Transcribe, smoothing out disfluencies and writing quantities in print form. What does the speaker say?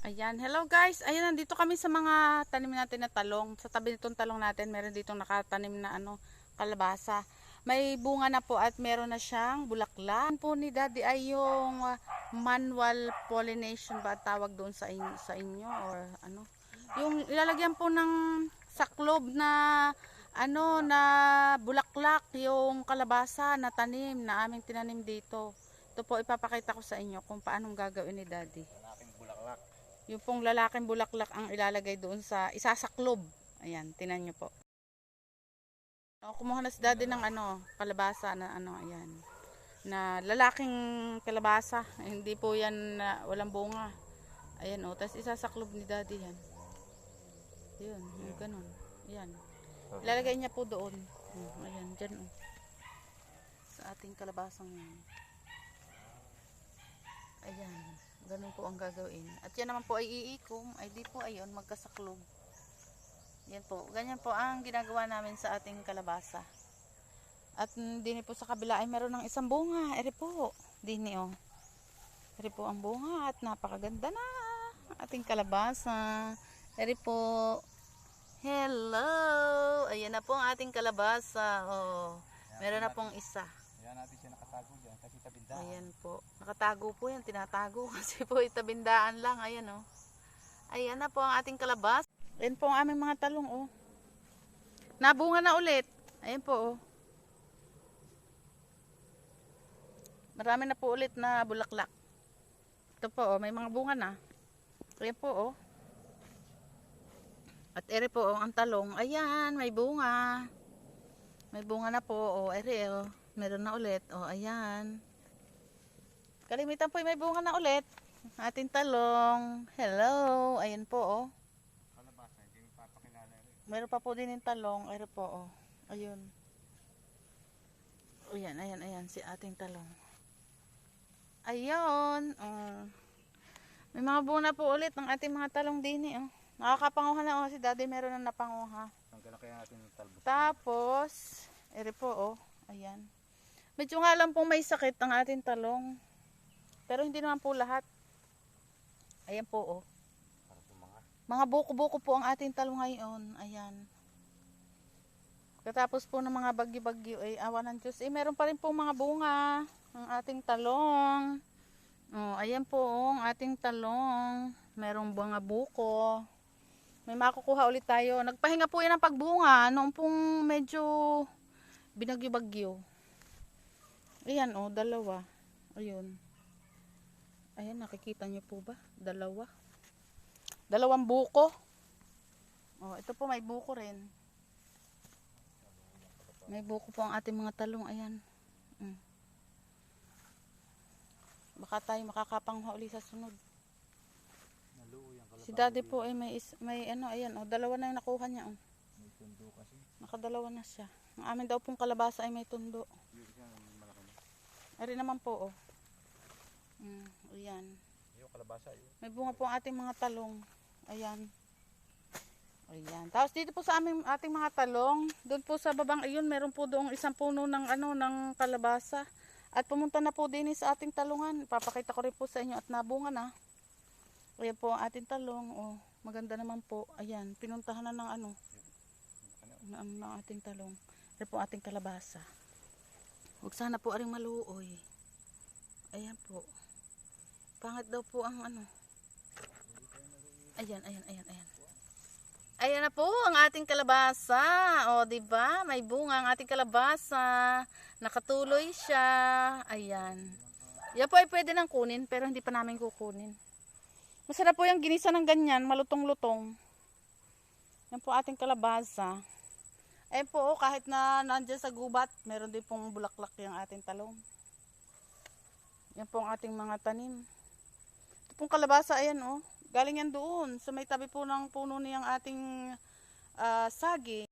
Ayan, hello guys. Ayan, nandito kami sa mga tanim natin na talong. Sa tabi nitong talong natin, meron ditong nakatanim na kalabasa. May bunga na po at meron na siyang bulaklak. Po ni Daddy ay yung manual pollination ba tawag doon sa inyo or ano? Yung ilalagyan po ng saklob na na bulaklak yung kalabasa na tanim na aming tinanim dito. Ito po ipapakita ko sa inyo kung paano gagawin ni Daddy. Malaking bulaklak. Yung pong lalaking bulaklak ang ilalagay doon sa isasaklob. Ayan, tinan nyo po. Kumuha na si Daddy ng kalabasa na ayan. Na lalaking kalabasa. Hindi po yan walang bunga. Ayan tapos isasaklob ni Daddy yan. Yun, yung ganun. Ayan. Ilalagay niya po doon. Ayan, dyan sa ating kalabasang yan. Ayan. Ganun po ang gagawin. At yan naman po ay iikom. Ay di po ayun, magkasaklob. Yan po. Ganyan po ang ginagawa namin sa ating kalabasa. At din po sa kabila ay meron ng isang bunga. Eri po. Dini Eri po ang bunga at napakaganda na ating kalabasa. Eri po. Hello! Ayan na po ang ating kalabasa. Meron na pong isa. Ayan natin siya nakatago dyan kasi tabindaan. Ayan po. Nakatago po yan. Tinatago kasi po itabindaan lang. Ayan Ayan na po ang ating kalabas. Ayan po ang aming mga talong Nabunga na ulit. Ayan po Marami na po ulit na bulaklak. Ito po may mga bunga na. Ayan po At ere po ang talong. Ayan, may bunga. May bunga na po ere meron na ulit. Ayan. Kalimitan po may bunga na ulit. Ating talong. Hello. Ayan po Kalabasa, hindi mo papakilala rin. Meron pa po din yung talong. Ayan po Ayun. Ayan si ating talong. Ayun. May mga bunga po ulit ng ating mga talong din Nakakapanguha na si Daddy meron na napanguha. Ang kaya natin ng talbos. Tapos, ere po ayan. Medyo nga lang pong may sakit ang ating talong. Pero hindi naman po lahat. Ayan po Mga buko-buko po ang ating talong ngayon. Ayan. Katapos po ng mga bagyo-bagyo ay awa ng Diyos. Meron pa rin po mga bunga ang ating talong. Ayan po ang ating talong. Merong mga buko. May makukuha ulit tayo. Nagpahinga po yan ng pagbunga noong pong medyo binagyo-bagyo. Ayan dalawa. Ayun. Ayan, nakikita niyo po ba? Dalawang buko. Ito po may buko rin. May buko po ang ating mga talong. Ayan. Baka tayo makakapangha uli sa sunod. Si Daddy po ay may ayan dalawa na yung nakuha niya May tundo kasi. Nakadalawa na siya. Ang amin daw pong kalabasa ay may tundo. Ari naman po ayan. Yung kalabasa yun. May bunga po ang ating mga talong. Ayan. Ayan. Tapos dito po sa ating mga talong, doon po sa babang ayun, meron po doong isang puno ng ng kalabasa. At pumunta na po din sa ating talungan. Papakita ko rin po sa inyo at nabunga na. Ayan po ang ating talong. Maganda naman po. Ayan, pinuntahan na ng ng ating talong. Ayan po ating kalabasa. Huwag sana po aring maluoy. Ayan po. Pangit daw po ang Ayan. Ayan na po ang ating kalabasa. Diba? May bunga ang ating kalabasa. Nakatuloy siya. Ayan. Yan po ay pwede nang kunin pero hindi pa namin kukunin. Masarap po yung ginisa ng ganyan, malutong-lutong. Yan po ating kalabasa. Ayan po kahit na nandiyan sa gubat, meron din pong bulaklak yung ating talong. Yan po ang ating mga tanim. Ito pong kalabasa, ayan galing yan doon. So may tabi po ng puno niyang ating sagi.